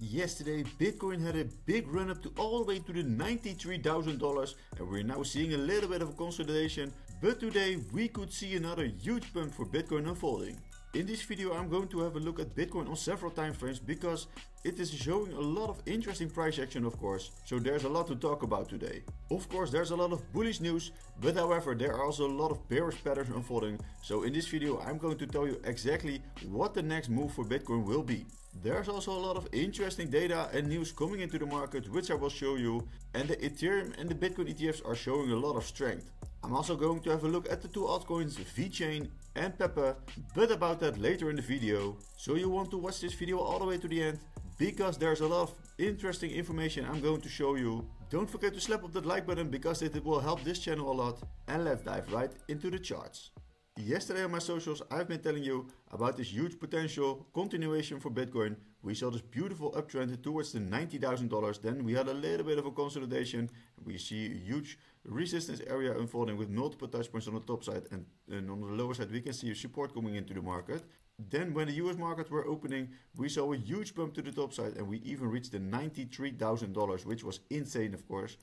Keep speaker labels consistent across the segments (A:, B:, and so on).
A: Yesterday, Bitcoin had a big run up to all the way to the $93,000 and we're now seeing a little bit of a consolidation, but today we could see another huge pump for Bitcoin unfolding. In this video I'm going to have a look at Bitcoin on several time frames because it is showing a lot of interesting price action, of course, so there's a lot to talk about today. Of course there's a lot of bullish news, but however there are also a lot of bearish patterns unfolding, so in this video I'm going to tell you exactly what the next move for Bitcoin will be. There's also a lot of interesting data and news coming into the market which I will show you, and the Ethereum and the Bitcoin ETFs are showing a lot of strength. I'm also going to have a look at the two altcoins Vechain and Pepe, but about that later in the video. So you want to watch this video all the way to the end because there's a lot of interesting information I'm going to show you. Don't forget to slap up that like button because it will help this channel a lot. And let's dive right into the charts. Yesterday on my socials I've been telling you about this huge potential continuation for Bitcoin. We saw this beautiful uptrend towards the $90,000, then we had a little bit of a consolidation. We see a huge resistance area unfolding with multiple touch points on the top side, and on the lower side we can see a support coming into the market. Then when the US markets were opening, we saw a huge bump to the top side and we even reached the $93,000, which was insane, of course.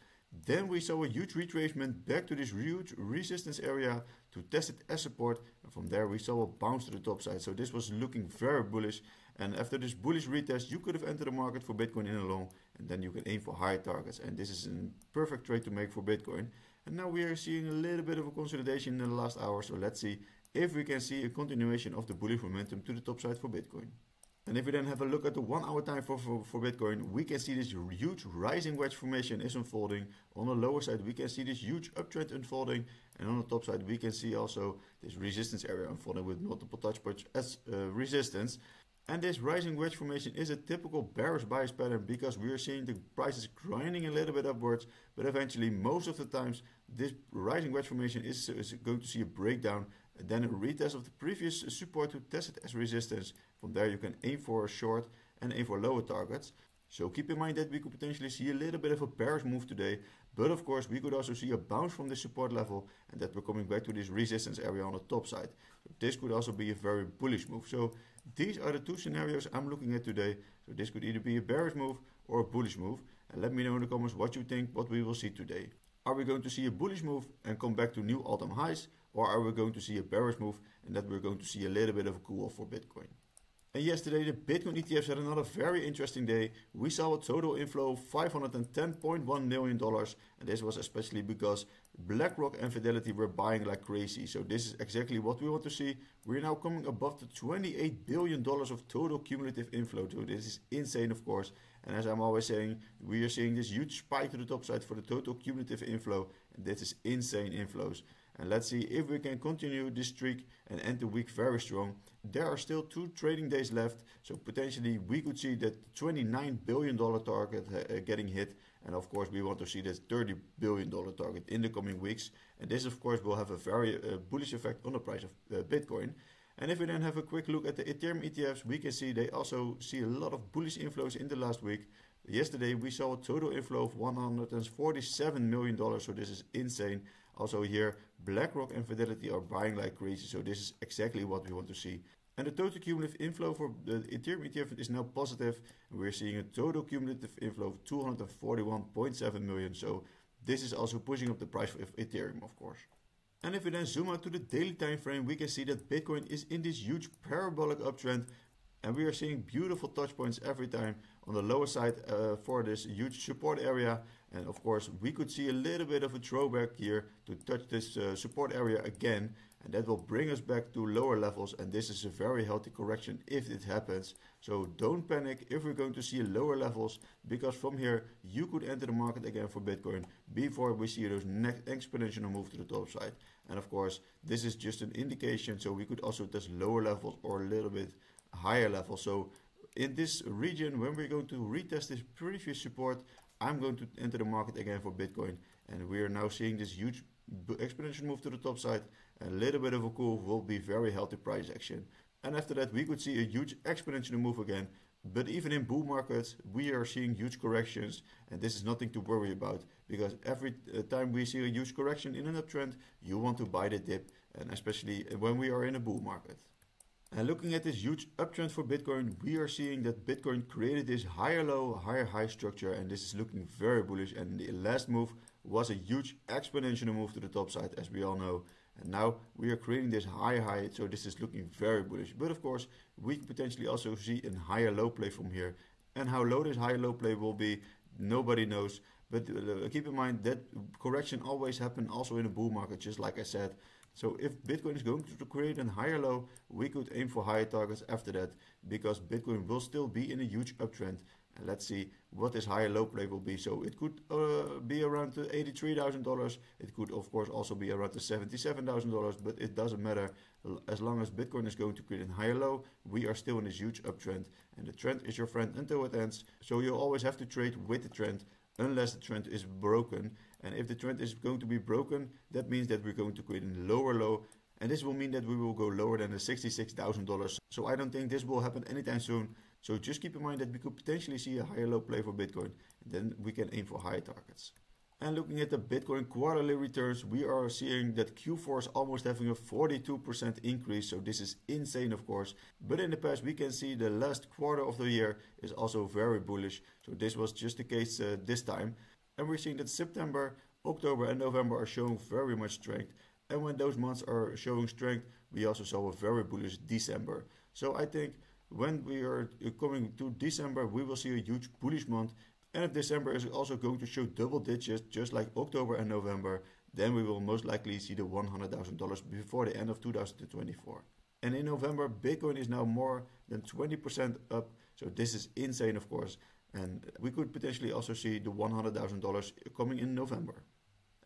A: Then we saw a huge retracement back to this huge resistance area to test it as support, and from there we saw a bounce to the top side. So this was looking very bullish, and after this bullish retest you could have entered the market for Bitcoin in a long, and then you can aim for higher targets, and this is a perfect trade to make for Bitcoin. And now we are seeing a little bit of a consolidation in the last hour, so let's see if we can see a continuation of the bullish momentum to the top side for Bitcoin. And if we then have a look at the 1 hour time for Bitcoin, we can see this huge rising wedge formation is unfolding. On the lower side we can see this huge uptrend unfolding, and on the top side we can see also this resistance area unfolding with multiple touch points as resistance. And this rising wedge formation is a typical bearish bias pattern because we are seeing the prices grinding a little bit upwards, but eventually most of the times this rising wedge formation is going to see a breakdown, and then a retest of the previous support to test it as resistance. From there you can aim for a short and aim for lower targets. So keep in mind that we could potentially see a little bit of a bearish move today, but of course we could also see a bounce from the support level and that we're coming back to this resistance area on the top side. So this could also be a very bullish move. So these are the two scenarios I'm looking at today. So this could either be a bearish move or a bullish move, and let me know in the comments what you think, what we will see today. Are we going to see a bullish move and come back to new all-time highs, or are we going to see a bearish move and that we're going to see a little bit of a cool off for Bitcoin? And yesterday the Bitcoin ETFs had another very interesting day. We saw a total inflow of $510.1 million, and this was especially because BlackRock and Fidelity were buying like crazy. So this is exactly what we want to see. We're now coming above the $28 billion of total cumulative inflow. So this is insane, of course. And as I'm always saying, we are seeing this huge spike to the top side for the total cumulative inflow, and this is insane inflows. And let's see if we can continue this streak and end the week very strong. There are still 2 trading days left, so potentially we could see that $29 billion target getting hit. And of course we want to see this $30 billion target in the coming weeks. And this of course will have a very bullish effect on the price of Bitcoin. And if we then have a quick look at the Ethereum ETFs, we can see they also see a lot of bullish inflows in the last week. Yesterday we saw a total inflow of $147 million, so this is insane. Also here BlackRock and Fidelity are buying like crazy, so this is exactly what we want to see. And the total cumulative inflow for the Ethereum ETF is now positive, and we're seeing a total cumulative inflow of 241.7 million, so this is also pushing up the price of Ethereum, of course. And if we then zoom out to the daily time frame, we can see that Bitcoin is in this huge parabolic uptrend, and we are seeing beautiful touch points every time on the lower side for this huge support area. And of course we could see a little bit of a throwback here to touch this support area again, and that will bring us back to lower levels, and this is a very healthy correction if it happens. So don't panic if we're going to see lower levels, because from here you could enter the market again for Bitcoin before we see those next exponential move to the top side. And of course this is just an indication, so we could also test lower levels or a little bit higher levels. So in this region, when we're going to retest this previous support, I'm going to enter the market again for Bitcoin, and we are now seeing this huge exponential move to the top side. A little bit of a cool will be very healthy price action, and after that we could see a huge exponential move again. But even in bull markets we are seeing huge corrections, and this is nothing to worry about, because every time we see a huge correction in an uptrend you want to buy the dip, and especially when we are in a bull market. And looking at this huge uptrend for Bitcoin, we are seeing that Bitcoin created this higher low, higher high structure, and this is looking very bullish. And the last move was a huge exponential move to the top side, as we all know. And now we are creating this higher high, so this is looking very bullish. But of course, we can potentially also see a higher low play from here. And how low this higher low play will be, nobody knows. But keep in mind that correction always happens also in a bull market, just like I said. So if Bitcoin is going to create a higher low, we could aim for higher targets after that, because Bitcoin will still be in a huge uptrend. And let's see what this higher low play will be. So it could be around the $83,000. It could of course also be around the $77,000, but it doesn't matter. As long as Bitcoin is going to create a higher low, we are still in this huge uptrend. And the trend is your friend until it ends. So you always have to trade with the trend, unless the trend is broken. And if the trend is going to be broken, that means that we're going to create a lower low, and this will mean that we will go lower than the $66,000. So I don't think this will happen anytime soon. So just keep in mind that we could potentially see a higher low play for Bitcoin, and then we can aim for higher targets. And looking at the Bitcoin quarterly returns, we are seeing that Q4 is almost having a 42% increase. So this is insane, of course. But in the past, we can see the last quarter of the year is also very bullish. So this was just the case this time. And we're seeing that September, October and November are showing very much strength. And when those months are showing strength, we also saw a very bullish December. So I think when we are coming to December, we will see a huge bullish month. And if December is also going to show double digits, just like October and November, then we will most likely see the $100,000 before the end of 2024. And in November, Bitcoin is now more than 20% up. So this is insane, of course. And we could potentially also see the $100,000 coming in November.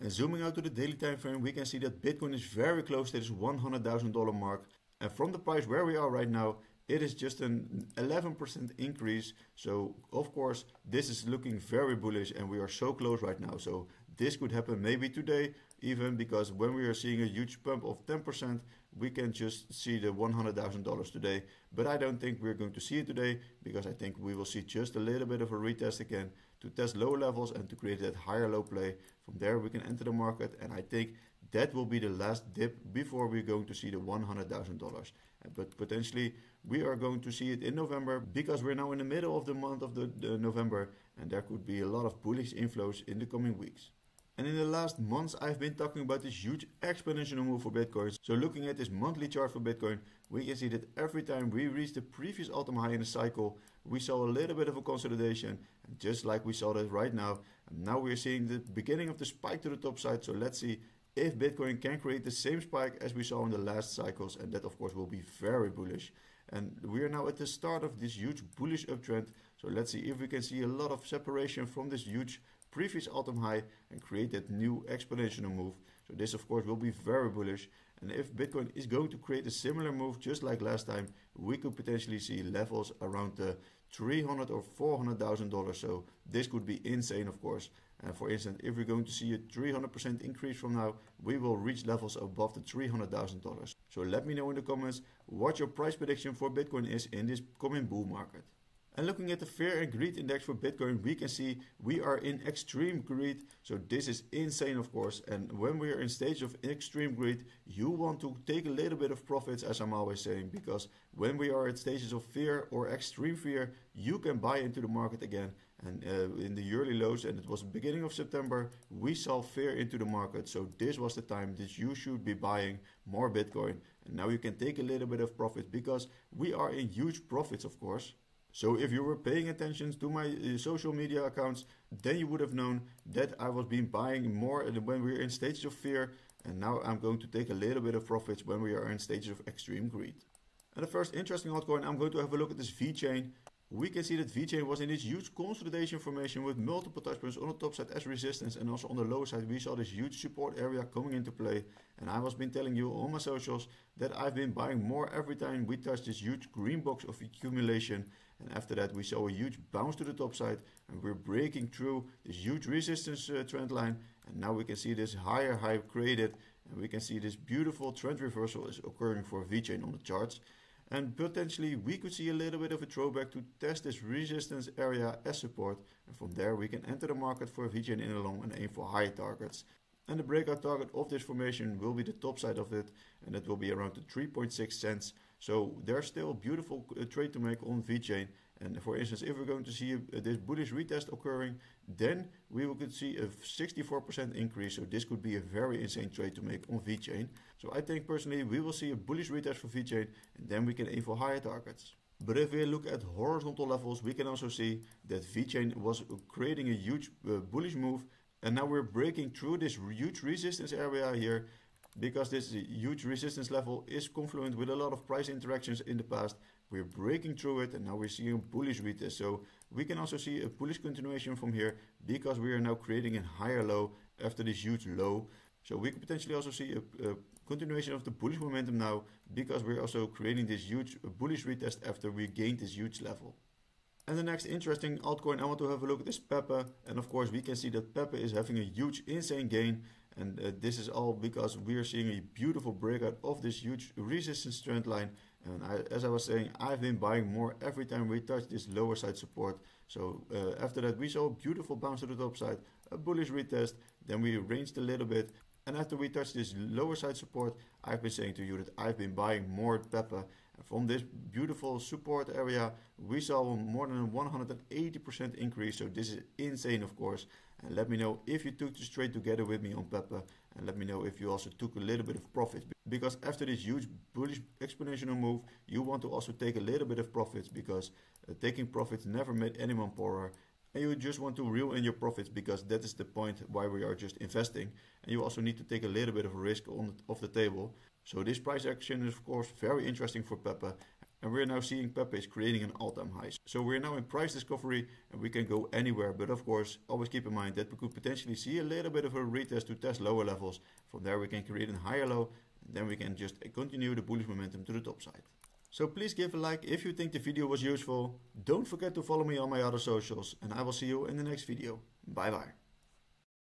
A: And zooming out to the daily time frame, we can see that Bitcoin is very close to this $100,000 mark. And from the price where we are right now, it is just an 11% increase. So of course, this is looking very bullish, and we are so close right now. So this could happen maybe today, even because when we are seeing a huge pump of 10%, we can just see the $100,000 today. But I don't think we're going to see it today, because I think we will see just a little bit of a retest again to test low levels and to create that higher low play. From there we can enter the market, and I think that will be the last dip before we're going to see the $100,000. But potentially we are going to see it in November, because we're now in the middle of the month of the November, and there could be a lot of bullish inflows in the coming weeks. And in the last months, I've been talking about this huge exponential move for Bitcoin. So looking at this monthly chart for Bitcoin, we can see that every time we reach the previous all-time high in the cycle, we saw a little bit of a consolidation, and just like we saw that right now. And now we're seeing the beginning of the spike to the top side. So let's see if Bitcoin can create the same spike as we saw in the last cycles, and that of course will be very bullish. And we are now at the start of this huge bullish uptrend. So let's see if we can see a lot of separation from this huge previous all-time high and create that new exponential move. So this of course will be very bullish. And if Bitcoin is going to create a similar move just like last time, we could potentially see levels around the $300,000 or $400,000. So this could be insane, of course. And for instance, if we're going to see a 300% increase from now, we will reach levels above the $300,000. So let me know in the comments what your price prediction for Bitcoin is in this coming bull market. And looking at the fear and greed index for Bitcoin, we can see we are in extreme greed. So this is insane, of course. And when we are in stage of extreme greed, you want to take a little bit of profits, as I'm always saying, because when we are at stages of fear or extreme fear, you can buy into the market again. And in the yearly lows, and it was the beginning of September, we saw fear into the market. So this was the time that you should be buying more Bitcoin. And now you can take a little bit of profit, because we are in huge profits, of course. So if you were paying attention to my social media accounts, then you would have known that I was been buying more when we were in stages of fear, and now I'm going to take a little bit of profits when we are in stages of extreme greed. And the first interesting altcoin, I'm going to have a look at this Vechain. We can see that Vechain was in this huge consolidation formation with multiple touch points on the top side as resistance, and also on the lower side we saw this huge support area coming into play. And I was been telling you on my socials that I've been buying more every time we touch this huge green box of accumulation. And after that we saw a huge bounce to the top side, and we're breaking through this huge resistance trend line, and now we can see this higher high created, and we can see this beautiful trend reversal is occurring for Vechain on the charts. And potentially we could see a little bit of a throwback to test this resistance area as support, and from there we can enter the market for Vechain in the long and aim for high targets. And the breakout target of this formation will be the top side of it, and that will be around the 3.6 cents. So there's still a beautiful trade to make on Vechain. And for instance, if we're going to see this bullish retest occurring, then we could see a 64% increase. So this could be a very insane trade to make on Vechain. So I think personally we will see a bullish retest for Vechain, and then we can aim for higher targets. But if we look at horizontal levels, we can also see that Vechain was creating a huge bullish move, and now we're breaking through this huge resistance area here, because this huge resistance level is confluent with a lot of price interactions in the past. We're breaking through it, and now we're seeing a bullish retest. So we can also see a bullish continuation from here, because we are now creating a higher low after this huge low. So we could potentially also see a continuation of the bullish momentum now, because we're also creating this huge bullish retest after we gained this huge level. And the next interesting altcoin I want to have a look at is PEPE. And of course we can see that PEPE is having a huge insane gain. And this is all because we are seeing a beautiful breakout of this huge resistance trend line. And as I was saying, I've been buying more every time we touch this lower side support. So after that we saw a beautiful bounce to the top side, a bullish retest, then we ranged a little bit. And after we touched this lower side support, I've been saying to you that I've been buying more PEPE. And from this beautiful support area, we saw more than a 180% increase. So this is insane, of course. And let me know if you took this trade together with me on PEPE. And let me know if you also took a little bit of profit. Because after this huge bullish exponential move, you want to also take a little bit of profits, because taking profits never made anyone poorer. And you just want to reel in your profits, because that is the point why we are just investing. And you also need to take a little bit of risk off the table. So this price action is of course very interesting for PEPE. And we're now seeing PEPE is creating an all-time high. So we're now in price discovery, and we can go anywhere. But of course, always keep in mind that we could potentially see a little bit of a retest to test lower levels. From there we can create a higher low, and then we can just continue the bullish momentum to the top side. So please give a like if you think the video was useful. Don't forget to follow me on my other socials, and I will see you in the next video. Bye bye.